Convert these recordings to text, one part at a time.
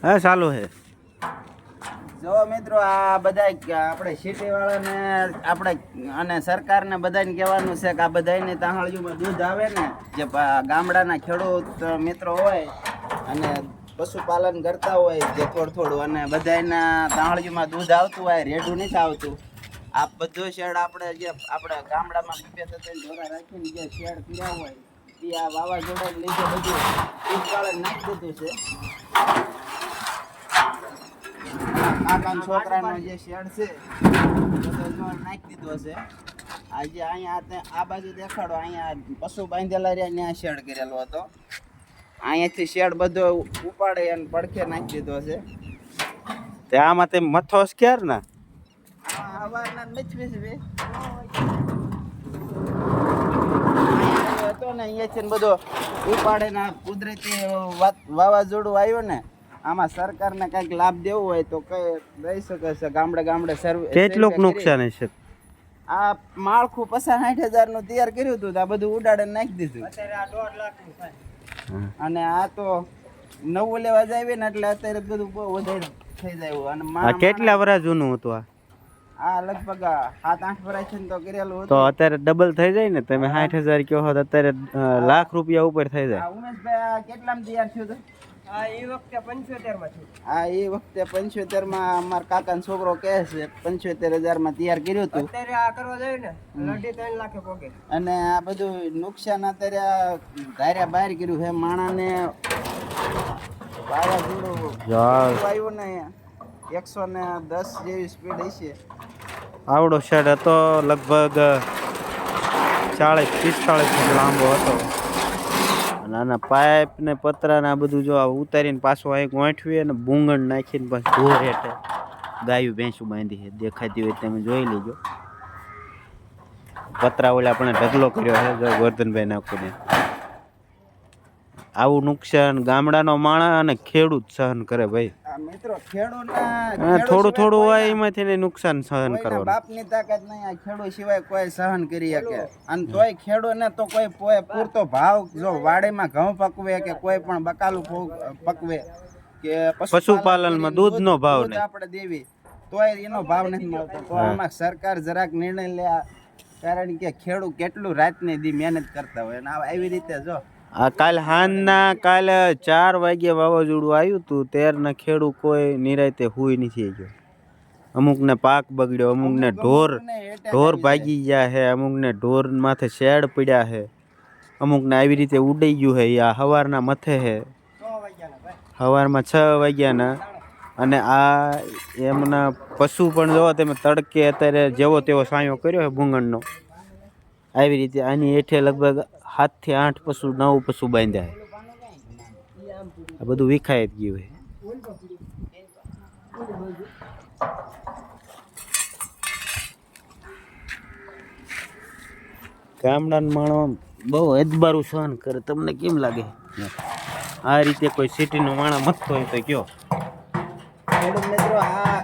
હા ચાલુ છે। જો મિત્રો આ બધા આપણે સિટી વાળાને આપણે અને સરકારને બધાને કહેવાનું છે કે આ બધાને તાહળીઓમાં દૂધ આવે ને જે ગામડાના ખેડૂત મિત્રો હોય અને પશુપાલન કરતા હોય જે થોડું અને બધાના તાહળીઓમાં દૂધ આવતું હોય રેડું નથી આવતું। આ બધું શેડ આપણે જે આપણે ગામડામાં ઢોરા રાખીને જે શેડ પીડા હોય એ આ વાવાઝોડાને લીધે બધું ઉકાળે નાખી દીધું છે। કાકા છોકરાનો જે શેડ છે બધો નાખી દીધો છે। આજે અહીંયા આ બાજુ દેખાડો, અહીંયા પશુ બાંધેલા રહ્યા ત્યાં શેડ કરેલો હતો, અહીંયાથી શેડ બધો ઉપાડી અને પડખે નાખી દીધો છે। તે આમાં તે મથોસ ક્યાર ના હવારના મચવીસ બે હતો ને અહીંયાથી બધો ઉપાડે ને કુદરતી વાવાઝોડું આવ્યું ને આમાં સરકારને કંઈક લાભ દેવો હોય તો કઈ દઈ શકે છે। ગામડે ગામડે સર્વે કેટલું નુકસાન હશે? આ માળખું 50-60 હજાર નું તૈયાર કર્યું હતું, આ બધું ઉડાડે નાખી દીધું। અત્યારે આ 1.5 લાખનું થાય અને આ તો નવું લેવા જાય ને એટલે અત્યારે બધું બહુ વધારે થઈ જાય। અને કેટલા વર્ષ જૂનું હતું આ લગભગ 7-8 વર્ષથી તો કરેલું હતું। તો અત્યારે ડબલ થઈ જાય ને, તમે 60,000 કહો તો અત્યારે લાખ રૂપિયા ઉપર થઈ જાય। ઉમેશભાઈ આ કેટલામાં તૈયાર થયું હતું? એ વખતે 75 માં થયું। એ વખતે 75 માં અમારા કાકાનો છોકરો કહે છે 75,000 માં તૈયાર કર્યું હતું। અત્યારે આ કરવા જાય ને 3.5 લાખે પોગે અને આ બધું નુકસાન અત્યારે ધાર્યા બહાર કર્યું છે। માણાને વાવાઝોડું આવ્યું ને 110 જેવી સ્પીડ હશે। આવડો શેડ હતો, લગભગ 40-45 ફૂટ લાંબો હતો અને આના પાઇપ ને પતરા ને આ બધું જો ઉતારીને પાછું અહીં ગોઠવી અને બુંગણ નાખીને પાછું ઢોર હેઠે ગાયું ભેંસું બાંધી છે, દેખાતી હોય તમે જોઈ લેજો। પતરા ઓલા આપણે ઢગલો કર્યો છે ગોરધનભાઈ નાખીને। આવું નુકસાન ગામડાનો માણસ અને ખેડૂત સહન કરે ભાઈ। મિત્રો થોડું હોય એમાંથી નુકસાન સહન કરવાનું બાપની તાકાત નહીં, આ ખેડૂત સિવાય કોઈ સહન કરી શકે। અને તોય ખેડૂતને તો કોઈ પૂરતો ભાવ જો વાડીમાં ઘઉં પકવે કે કોઈ પણ બકાલું પકવે કે પશુપાલનમાં દૂધનો ભાવ નહીં આપણે દેવી તોય એનો ભાવ નથી મળતો। તો આમાં સરકાર જરાક નિર્ણય લે, કારણ કે ખેડૂત કેટલું રાતની દી મહેનત કરતા હોય અને આવી રીતે જો કાલે 4 વાગ્યે વાવાઝોડું આવ્યું હતું, ત્યારના ખેડૂત કોઈ નિરાતે હુઈ નથી ગયો। અમુકને પાક બગડ્યો, અમુકને ઢોર ભાગી ગયા છે, અમુકને ઢોર માથે શેડ પડ્યા છે, અમુકને આવી રીતે ઉડાઈ ગયું છે। આ સવારના મથે છે, સવારમાં 6 વાગ્યાના। અને આ એમના પશુ પણ જો તમે તડકે અત્યારે જેવો તેવો સાયો કર્યો છે ભૂંગણનો, આવી રીતે આની હેઠે લગભગ 7 થી 8 પશુ 9 પશુ બાંધ્યા છે। આ બધું વિખાઈ જ ગયું છે। ગામડાના માણસ બહુ અજબારું સહન કરે, તમને કેમ લાગે? આ રીતે કોઈ સિટીનો માણસ મથતો હોય તો કયો? ખેડૂત મિત્રો આ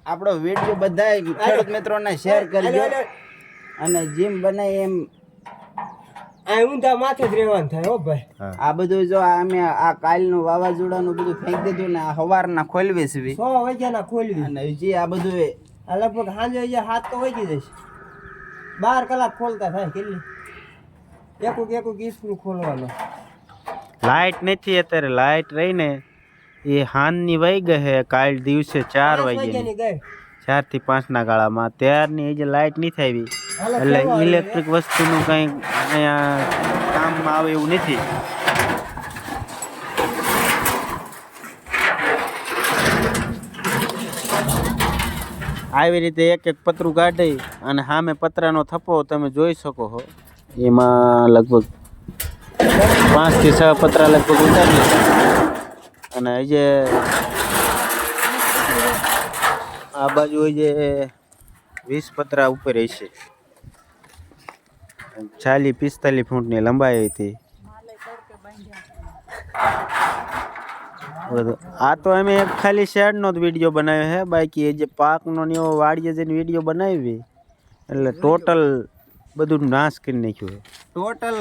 આપણો વિડીયો બધા ખેડૂત મિત્રોને શેર કરજો અને જેમ બને એમ ઊંધા માથે જ રહેવાનું થાય હો ભાઈ। આ બધું જો અમે આ કાલનું વાવાઝોડાનું બધું ફેંકી દીધું ને આ સવારના ખોલવી છે 100 વાગ્યાના ખોલવી અને હજી આ બધું આ લગભગ સાંજે 7 તો વાગી જશે, 12 કલાક ખોલતા થાય। કેટલી એક સ્ક્રૂ ખોલવાનો। લાઈટ નથી અત્યારે, લાઈટ રહીને એ હાનની વહી ગઈ છે। કાલ દિવસે 4 વાગ્યાની 4 થી 5 ના ગાળામાં ત્યારની જે લાઈટ નથી આવી, એટલે ઇલેક્ટ્રિક વસ્તુનું કંઈ અહીંયા કામમાં આવે એવું નથી। આવી રીતે એક પતરું કાઢી અને સામે પતરાનો થપ્પો તમે જોઈ શકો છો, એમાં લગભગ 5 થી 6 પતરા લગભગ ઉતારી અને જે આ બાજુ જે 20 પતરા ઉપર હશે। 40-45 ફૂટની લંબાઈ હતી। આ તો અમે એક ખાલી શેડનો જ વિડીયો બનાવ્યો છે, બાકી એ જે પાકનો ને એવો વાડીએ જઈને વિડીયો બનાવી એટલે ટોટલ બધું નાશ કરી નાખ્યું છે. ટોટલ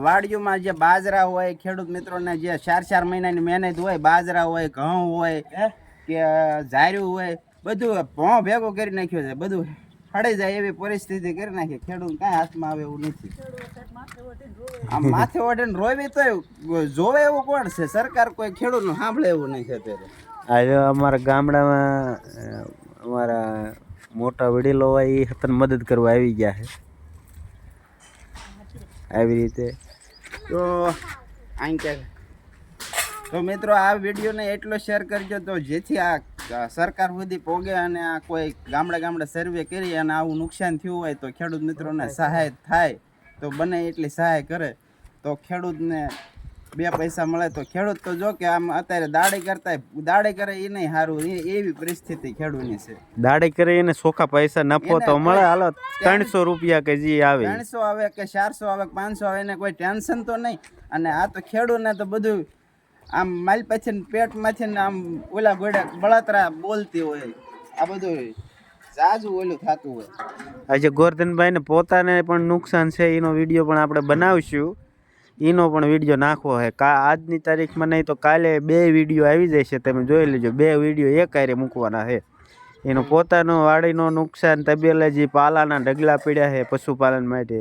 વાડીઓમાં જે બાજરા હોય ખેડૂત મિત્રોને જે 4 મહિનાની મહેનત હોય, બાજરા હોય, ઘઉં હોય કે ઝાર્યું હોય, બધું ભોં ભેગું કરી નાખ્યું છે. બધું હળી જાય એવી પરિસ્થિતિ કરી નાખી. ખેડૂત કાંઈ હાથમાં આવે એવું નથી. આમ માથે ઓઢીને રોવી તો જોવે એવું કોણ છે? સરકાર કોઈ ખેડૂતનું સાંભળે એવું નહીં છે અત્યારે. આજે અમારા ગામડામાં અમારા મોટા વડીલો હોય એ હતન મદદ કરવા આવી ગયા છે. આવી રીતે તો આઈ કે તો મિત્રો આ વિડીયોને એટલો શેર કરજો તો જેથી આ સરકાર સુધી પોગે અને આ કોઈ ગામડે સર્વે કરી અને આવું નુકસાન થયું હોય તો ખેડૂત મિત્રોને સહાય થાય તો બને એટલી સહાય કરે તો ખેડૂતને 2 પૈસા મળે. તો ખેડૂત તો જો કે આમ અત્યારે દાડે કરે એ નહીં સારું, એવી પરિસ્થિતિ ખેડૂતની છે. દાડે કરે એને ચોખ્ખા પૈસા નફો તો મળે. હાલો 300 રૂપિયા કે જે આવે, 300 આવે કે 400 આવે 500 આવે, એને કોઈ ટેન્શન તો નહીં. અને આ તો ખેડૂતને તો બધું આમ માલ પછી પેટમાંથી આમ ઓલા ગોડા બળતરા બોલતી હોય, આ બધું જાજુ ઓલું થતું હોય. આજે ગોરધનભાઈને પોતાને પણ નુકસાન છે, એનો વિડીયો પણ આપણે બનાવશું. એનો પણ વિડીયો નાખવો છે. આજની તારીખમાં નહીં તો કાલે 2 વિડીયો આવી જશે, તમે જોઈ લેજો. 2 વિડીયો એક હારે મૂકવાના છે. એનો પોતાનો વાડીનો નુકસાન, તબેલે જે પાલાના ઢગલા પીડ્યા છે પશુપાલન માટે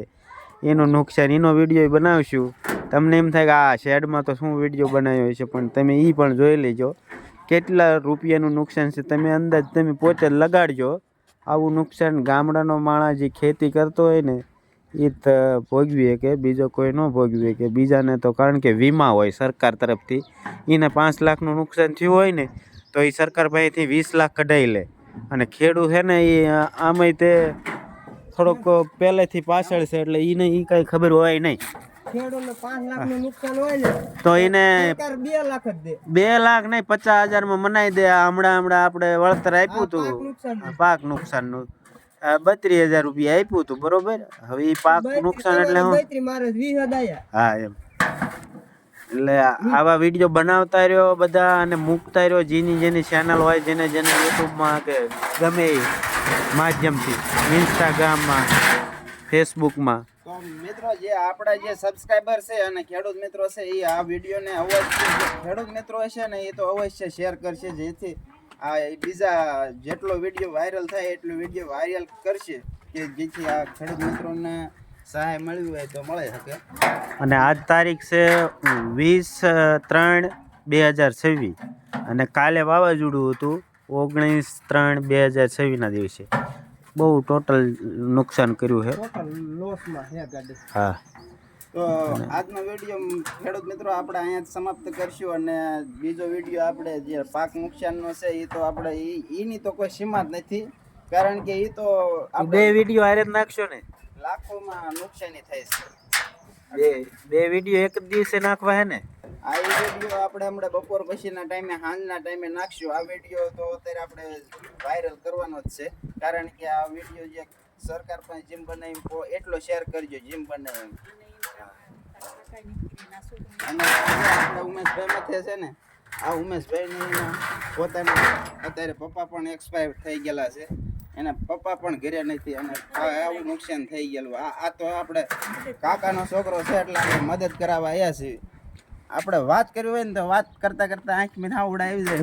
એનું નુકસાન, એનો વિડીયો બનાવશું. તમને એમ થાય કે આ શેડમાં તો શું વિડીયો બનાવ્યો છે, પણ તમે એ પણ જોઈ લેજો કેટલા રૂપિયાનું નુકસાન છે. તમે અંદાજ તમે પોતે લગાડજો. આવું નુકસાન ગામડાનો માણસ જે ખેતી કરતો હોય ને એ જ ભોગવીએ કે બીજો કોઈ ન ભોગવીએ કે બીજાને તો, કારણ કે વીમા હોય સરકાર તરફથી. એને 5 લાખનું નુકસાન થયું હોય ને તો એ સરકાર પાસેથી 20 લાખ કઢાવી લે. અને ખેડૂત છે ને એ આમાંય તે થોડોક પહેલેથી પાછળ છે એટલે એને એ કાંઈ ખબર હોય નહીં. ખેડૂતને 5 લાખનું નુકસાન હોય ને તો એને 2 લાખ જ દે. 2 લાખ નહીં 50,000 મનાઈ દે. હમણાં આપણે વળતર આપ્યું હતું પાક નુકસાનનું 32,000 રૂપિયા આપ્યું હતું, બરોબર. હવે એ પાક નુકસાન એટલે હા એમ. એટલે આવા વિડીયો બનાવતા રહ્યો બધા અને મૂકતા રહ્યો. જેની ચેનલ હોય, જેને યુટ્યુબમાં કે ગમે એ માધ્યમથી, ઇન્સ્ટાગ્રામમાં, ફેસબુકમાં. તો મિત્રો જે આપણા જે સબસ્ક્રાઈબર છે અને ખેડૂત મિત્રો છે એ આ વિડીયોને અવશ્ય, ખેડૂત મિત્રો છે ને એ તો અવશ્ય શેર કરશે, જેથી આ બીજા જેટલો વિડીયો વાયરલ થાય એટલો વિડીયો વાયરલ કરશે કે જેથી આ ખેડૂત મિત્રોને સહાય મળી હોય તો મળી શકે. અને આજ તારીખ છે 20/3/2026 અને કાલે વાવાઝોડું હતું 19/3/2026 દિવસે. બહુ ટોટલ નુકસાન કર્યું છે, ટોટલ લોસમાં છે ગાડી. હા. તો આજનો વિડીયો ખેડૂત મિત્રો આપણે અહીંયા સમાપ્ત કરશું. અને બીજો વિડીયો આપણે જે પાક નુકસાનનો છે એ તો આપણે એની તો કોઈ સીમા જ નથી, કારણ કે એ તો 2 વિડીયો હારે જ નાખશો ને લાખોમાં નુકસાની થાય છે. 2 વિડીયો એક જ દિવસે નાખવા હે ને. આ વિડીયો આપણે હમણાં બપોર પછીના ટાઈમે, સાંજના ટાઈમે નાખશું. આ વિડીયો તો અત્યારે આપણે વાયરલ કરવાનો જ છે, કારણ કે આ વિડીયો જે સરકાર પાસે જેમ બનાવી એટલો શેર કરજો જેમ બને એમ. અને આપણે ઉમેશભાઈ માથે છે ને, આ ઉમેશભાઈની પોતાના અત્યારે પપ્પા પણ એક્સપાયર થઈ ગયેલા છે, એના પપ્પા પણ ઘરે નથી અને આવું નુકસાન થઈ ગયેલું. આ તો આપણે કાકાનો છોકરો છે એટલે આપણે મદદ કરાવવા આવ્યા છીએ. આપણે વાત કરવી હોય ને તો વાત કરતા કરતા આંખમાં નાવડા આવી જાય.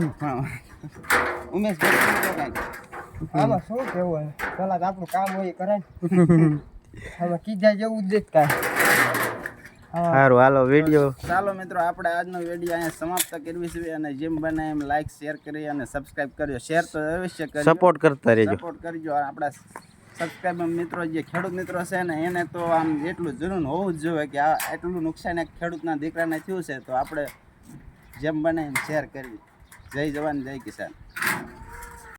ઉમેશભાઈ કાંઈક આમાં શું કેવું હોય, પેલા આપણું કામ હોય કરે હવે કીધા જેવું જ કાંઈ. સારું, હાલો વિડીયો. ચાલો મિત્રો, આપણે આજનો વિડીયો અહીંયા સમાપ્ત કરવી છે. અને જેમ બને એમ લાઈક શેર કરી અને સબસ્ક્રાઇબ કરજો. શેર તો અવશ્ય કરજો, સપોર્ટ કરતા રહેજો. સપોર્ટ કરજો. આપણા સબસ્ક્રાઇબર મિત્રો જે ખેડૂત મિત્રો છે ને એને તો આમ એટલું જરૂર હોવું જ જોઈએ કે આ એટલું નુકસાન એક ખેડૂતના દીકરાને થયું છે, તો આપણે જેમ બને એમ શેર કરવી. જય જવાન જય કિસાન.